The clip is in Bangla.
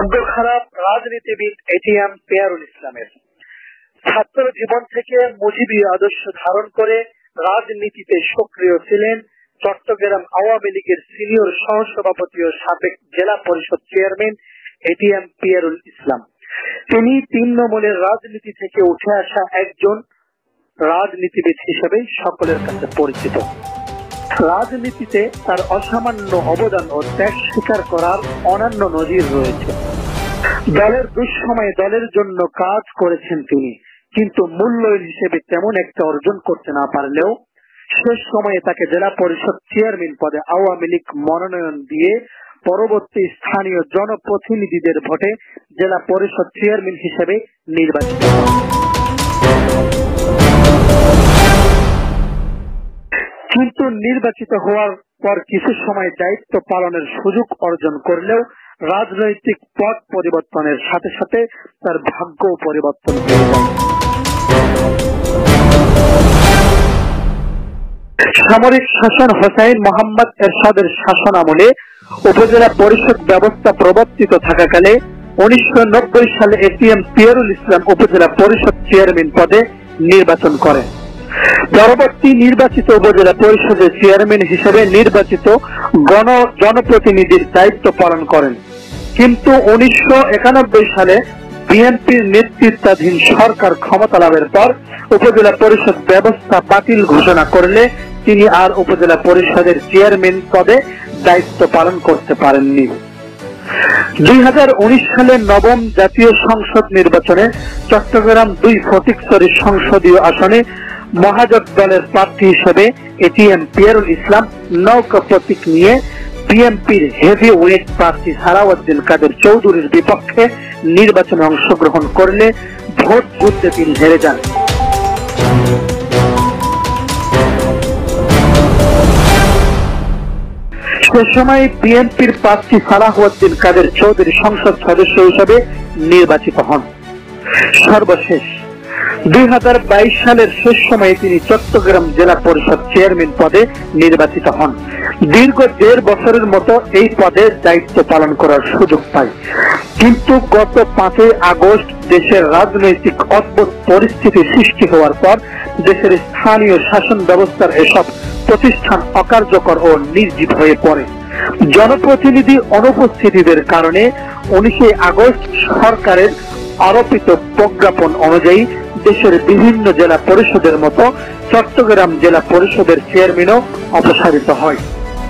ভাগ্য খারাপ রাজনীতিবিদ এটিএম পেয়ারুল ইসলামের। ছাত্র জীবন থেকে মুজিবি আদর্শ ধারণ করে রাজনীতিতে সক্রিয় ছিলেন চট্টগ্রাম আওয়ামী লীগের সিনিয়র সহসভাপতি ও সাবেক জেলা পরিষদ চেয়ারম্যান এটিএম পেয়ারুল ইসলাম। তিনি তৃণমূলের রাজনীতি থেকে উঠে আসা একজন রাজনীতিবিদ হিসেবে সকলের কাছে পরিচিত। রাজনীতিতে তার অসামান্য অবদান ও ত্যাগ স্বীকার করার অনন্য নজির রয়েছে। দলের দুঃসময়ে দলের জন্য কাজ করেছেন তিনি, কিন্তু মূল্যায়ন হিসেবে তেমন একটা অর্জন করতে না পারলেও শেষ সময়ে তাকে জেলা পরিষদ চেয়ারম্যান পদে আওয়ামী লীগ মনোনয়ন দিয়ে পরবর্তী স্থানীয় জনপ্রতিনিধিদের ভোটে জেলা পরিষদ চেয়ারম্যান হিসেবে নির্বাচিত হন। কিন্তু নির্বাচিত হওয়ার পর কিছু সময় দায়িত্ব পালনের সুযোগ অর্জন করলেও রাজনৈতিক পথ পরিবর্তনের সাথে সাথে তার ভাগ্য পরিবর্তন হয়ে যায়। সামরিক শাসন হোসাইন মোহাম্মদ এরশাদের শাসন আমলে উপজেলা পরিষদ ব্যবস্থা প্রবর্তিত থাকাকালে 1990 সালে এটিএম পেয়ারুল ইসলাম উপজেলা পরিষদ চেয়ারম্যান পদে নির্বাচন করেন। পরবর্তী নির্বাচিত উপজেলা পরিষদের চেয়ারম্যান হিসেবে নির্বাচিত জনপ্রতিনিধির দায়িত্ব পালন করেন। কিন্তু 1991 সালে বিএনপির নেতৃত্বাধীন সরকার ক্ষমতা লাভের পর উপজেলা পরিষদ ব্যবস্থা বাতিল ঘোষণা করলে তিনি আর উপজেলা পরিষদের চেয়ারম্যান পদে দায়িত্ব পালন করতে পারেননি। 2019 সালে নবম জাতীয় সংসদ নির্বাচনে চট্টগ্রাম 2 ফটিকছড়ি সংসদীয় আসনে মহাজোট দলের প্রার্থী হিসেবে এটিএম পেয়ারুল ইসলাম নৌকা প্রতীক নিয়ে বিএনপির হেভি ওয়েট প্রার্থী সালাউদ্দিন কাদের চৌধুরীর বিপক্ষে নির্বাচনে অংশগ্রহণ করলে ভোট যুদ্ধে তিনি হেরে যান। সে সময় বিএনপির প্রার্থী সালাউদ্দিন কাদের চৌধুরী সংসদ সদস্য হিসেবে নির্বাচিত হন। সর্বশেষ 2022 সালের শেষ সময়ে তিনি চট্টগ্রাম জেলা পরিষদ চেয়ারম্যান পদে নির্বাচিত হন। দীর্ঘ 1.5 বছরের মতো এই পদে দায়িত্ব পালন করার সুযোগ পায়। কিন্তু গত 5 আগস্ট দেশের রাজনৈতিক অদ্ভুত পরিস্থিতি সৃষ্টি হওয়ার পর দেশের স্থানীয় শাসন ব্যবস্থার এসব প্রতিষ্ঠান অকার্যকর ও নির্জীব হয়ে পড়ে। জনপ্রতিনিধি অনুপস্থিতির কারণে 19 আগস্ট সরকারের আরোপিত প্রজ্ঞাপন অনুযায়ী দেশের বিভিন্ন জেলা পরিষদের মতো চট্টগ্রাম জেলা পরিষদের চেয়ারম্যানও অপসারিত হয়।